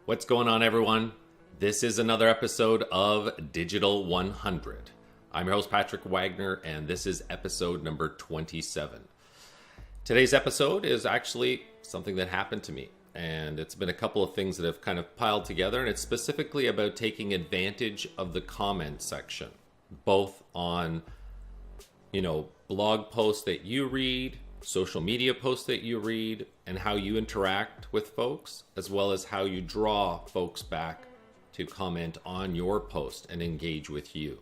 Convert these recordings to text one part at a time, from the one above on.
What's going on, everyone? This is another episode of Digital 100. I'm your host, Patrick Wagner, and this is episode number 27. Today's episode is actually something that happened to me, and it's been a couple of things that have kind of piled together, and it's specifically about taking advantage of the comment section, both on, blog posts that you read, social media posts that you read, and how you interact with folks, as well as how you draw folks back to comment on your post and engage with you.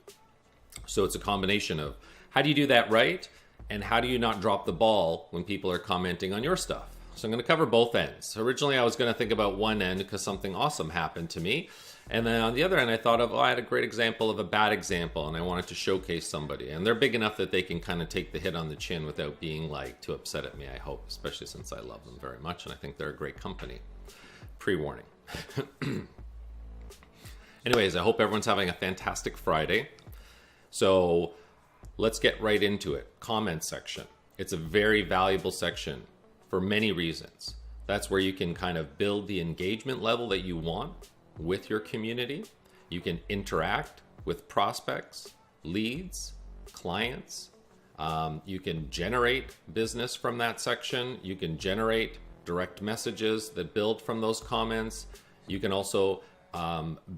So it's a combination of how do you do that right, and how do you not drop the ball when people are commenting on your stuff. So I'm going to cover both ends. Originally, I was going to think about one end because something awesome happened to me. And then on the other end, I thought of, I had a great example of a bad example, and I wanted to showcase somebody. And they're big enough that they can kind of take the hit on the chin without being too upset at me, I hope, especially since I love them very much, and I think they're a great company. Pre-warning. Anyways, I hope everyone's having a fantastic Friday. So let's get right into it. Comment section. It's a very valuable section for many reasons. That's where you can kind of build the engagement level that you want with your community. You can interact with prospects, leads, clients. You can generate business from that section. You can generate direct messages that build from those comments. You can also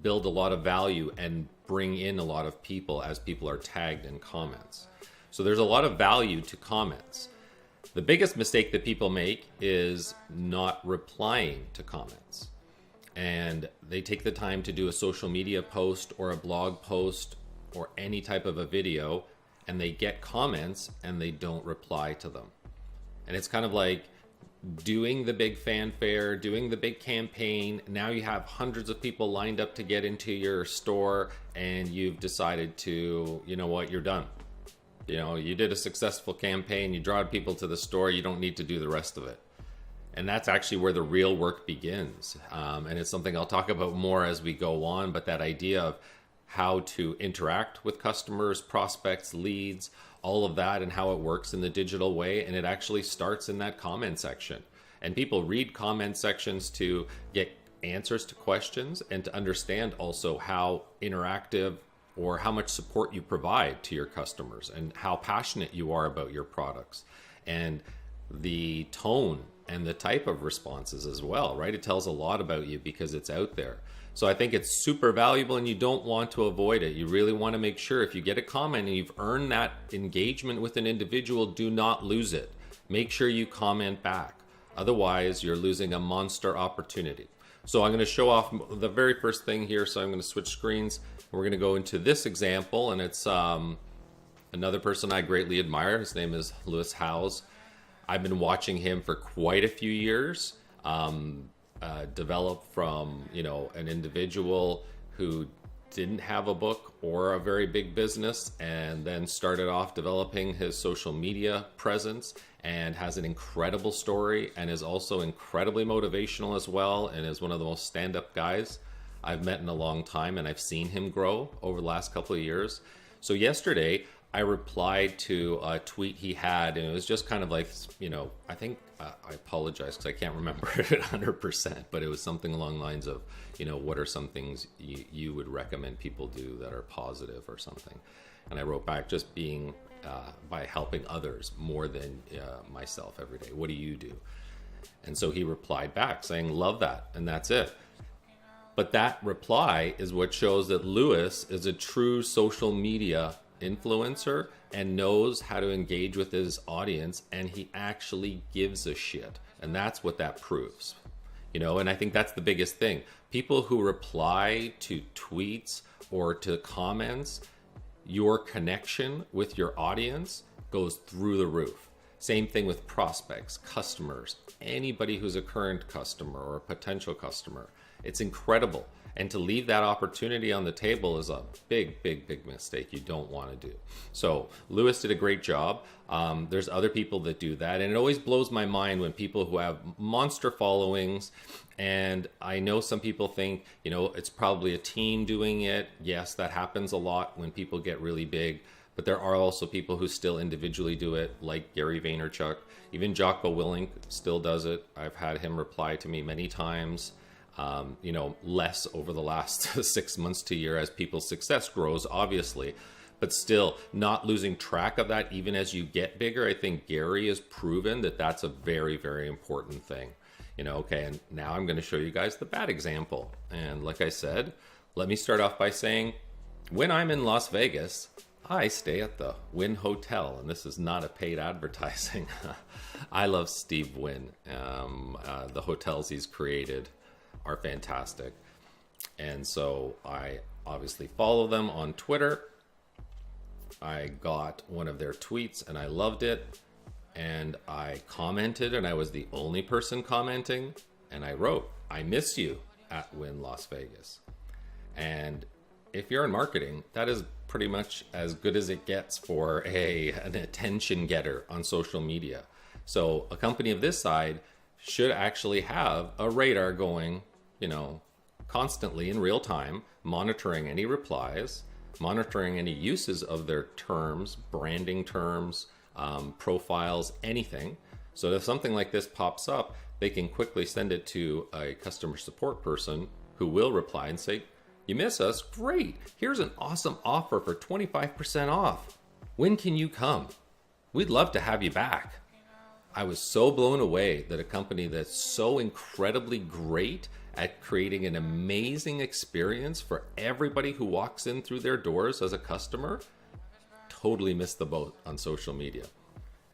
build a lot of value and bring in a lot of people as people are tagged in comments. So there's a lot of value to comments. The biggest mistake that people make is not replying to comments. And they take the time to do a social media post or a blog post or any type of a video, and they get comments and they don't reply to them. And it's kind of like doing the big fanfare, doing the big campaign. Now you have hundreds of people lined up to get into your store, and you've decided to, you're done. You did a successful campaign, you draw people to the store, you don't need to do the rest of it. And that's actually where the real work begins. And it's something I'll talk about more as we go on, but that idea of how to interact with customers, prospects, leads, all of that, and how it works in the digital way. And it actually starts in that comment section. And people read comment sections to get answers to questions and to understand also how interactive or how much support you provide to your customers and how passionate you are about your products. And the tone and the type of responses as well, right? It tells a lot about you because it's out there. So I think it's super valuable, and you don't want to avoid it. You really want to make sure if you get a comment and you've earned that engagement with an individual, do not lose it. Make sure you comment back. Otherwise, you're losing a monster opportunity. So I'm going to show off the very first thing here. So I'm going to switch screens. We're going to go into this example, and it's another person I greatly admire. His name is Lewis Howes. I've been watching him for quite a few years, develop from, an individual who didn't have a book or a very big business, and then started off developing his social media presence, and has an incredible story, and is also incredibly motivational as well, and is one of the most stand-up guys I've met in a long time, and I've seen him grow over the last couple of years. So yesterday, I replied to a tweet he had, and it was just kind of like, I think, I apologize because I can't remember it 100%, but it was something along the lines of, what are some things you would recommend people do that are positive or something? And I wrote back, just being, by helping others more than myself every day. What do you do? And so he replied back saying, love that. And that's it. But that reply is what shows that Lewis is a true social media influencer and knows how to engage with his audience, and he actually gives a shit. And that's what that proves. And I think that's the biggest thing. People who reply to tweets or to comments, your connection with your audience goes through the roof. Same thing with prospects, customers, anybody who's a current customer or a potential customer. It's incredible. And to leave that opportunity on the table is a big, big, big mistake you don't want to do. So Lewis did a great job. There's other people that do that. And it always blows my mind when people who have monster followings, and I know some people think, it's probably a team doing it. Yes, that happens a lot when people get really big. But there are also people who still individually do it, like Gary Vaynerchuk. Even Jocko Willink still does it. I've had him reply to me many times. less over the last 6 months to a year as people's success grows, obviously. But still, not losing track of that even as you get bigger. I think Gary has proven that that's a very, very important thing. Okay, and now I'm going to show you guys the bad example. And like I said, let me start off by saying, when I'm in Las Vegas, I stay at the Wynn Hotel, and this is not a paid advertising. I love Steve Wynn. The hotels he's created are fantastic. And so I obviously follow them on Twitter. I got one of their tweets and I loved it. And I commented, and I was the only person commenting. And I wrote, "I miss you at Wynn Las Vegas." And if you're in marketing, that is pretty much as good as it gets for an attention getter on social media. So a company of this side should actually have a radar going, constantly in real time, monitoring any replies, monitoring any uses of their terms, branding terms, profiles, anything. So if something like this pops up, they can quickly send it to a customer support person who will reply and say, "You miss us? Great. Here's an awesome offer for 25% off. When can you come? We'd love to have you back." I was so blown away that a company that's so incredibly great at creating an amazing experience for everybody who walks in through their doors as a customer totally missed the boat on social media.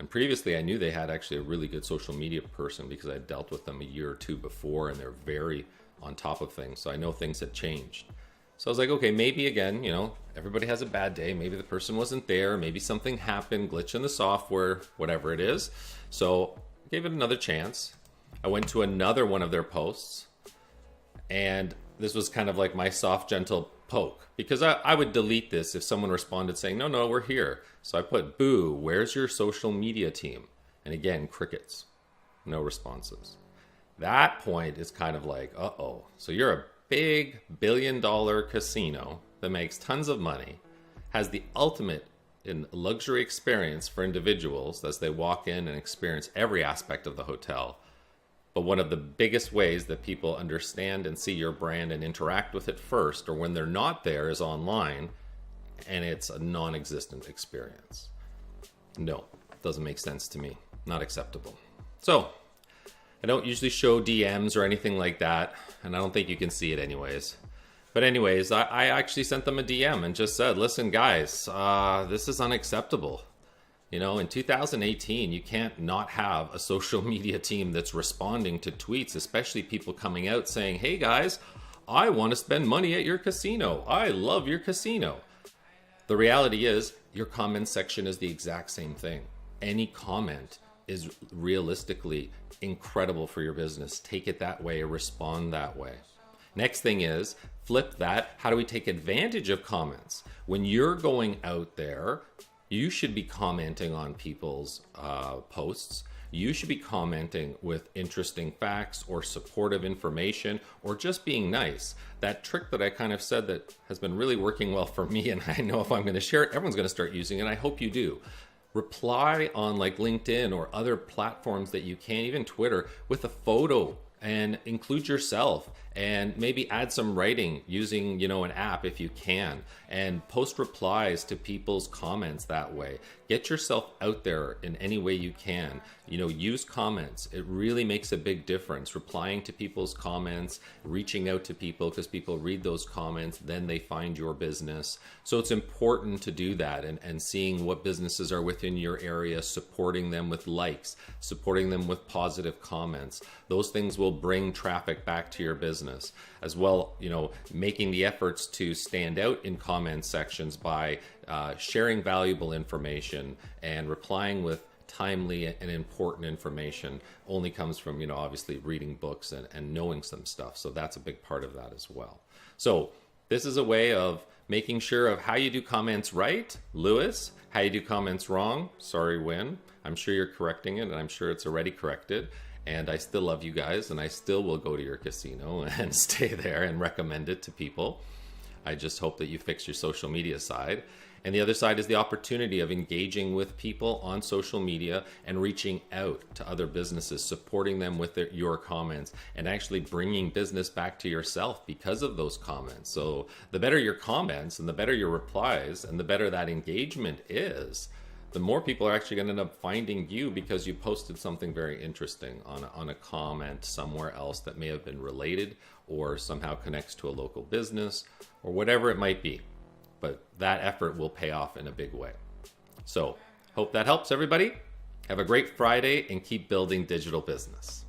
And previously I knew they had actually a really good social media person because I dealt with them a year or two before, and they're very on top of things. So I know things had changed. So I was like, okay, maybe again, everybody has a bad day. Maybe the person wasn't there. Maybe something happened, glitch in the software, whatever it is. So I gave it another chance. I went to another one of their posts, and this was kind of like my soft, gentle poke, because I would delete this if someone responded saying, no, we're here. So I put, "Boo, where's your social media team?" And again, crickets, no responses. That point is kind of like, uh-oh. So you're a big billion-dollar casino that makes tons of money, has the ultimate in luxury experience for individuals as they walk in and experience every aspect of the hotel. But one of the biggest ways that people understand and see your brand and interact with it first, or when they're not there, is online, and it's a non-existent experience. No, doesn't make sense to me. Not acceptable. So I don't usually show DMs or anything like that, and I don't think you can see it anyways. But anyways, I actually sent them a DM and just said, "Listen, guys, this is unacceptable. In 2018, you can't not have a social media team that's responding to tweets, especially people coming out saying, 'Hey guys, I want to spend money at your casino. I love your casino.'" The reality is your comment section is the exact same thing. Any comment is realistically incredible for your business. Take it that way or respond that way. Next thing is, flip that. How do we take advantage of comments? When you're going out there, you should be commenting on people's posts. You should be commenting with interesting facts or supportive information or just being nice. That trick that I kind of said that has been really working well for me, and I know if I'm going to share it, everyone's going to start using it. I hope you do. Reply on like LinkedIn or other platforms that you can, even Twitter, with a photo, and include yourself, and maybe add some writing using, an app if you can, and post replies to people's comments that way. Get yourself out there in any way you can. Use comments. It really makes a big difference. Replying to people's comments, reaching out to people, because people read those comments, then they find your business. So it's important to do that, and seeing what businesses are within your area, supporting them with likes, supporting them with positive comments. Those things will bring traffic back to your business. As well, making the efforts to stand out in comment sections by sharing valuable information and replying with timely and important information only comes from, obviously reading books and knowing some stuff. So that's a big part of that as well. So this is a way of making sure of how you do comments right, Lewis, how you do comments wrong. Sorry, Win. I'm sure you're correcting it, and I'm sure it's already corrected. And I still love you guys, and I still will go to your casino and stay there and recommend it to people. I just hope that you fix your social media side. And the other side is the opportunity of engaging with people on social media and reaching out to other businesses, supporting them with your comments, and actually bringing business back to yourself because of those comments. So the better your comments and the better your replies and the better that engagement is, the more people are actually going to end up finding you because you posted something very interesting on a comment somewhere else that may have been related or somehow connects to a local business or whatever it might be. But that effort will pay off in a big way. So hope that helps everybody. Have a great Friday and keep building digital business.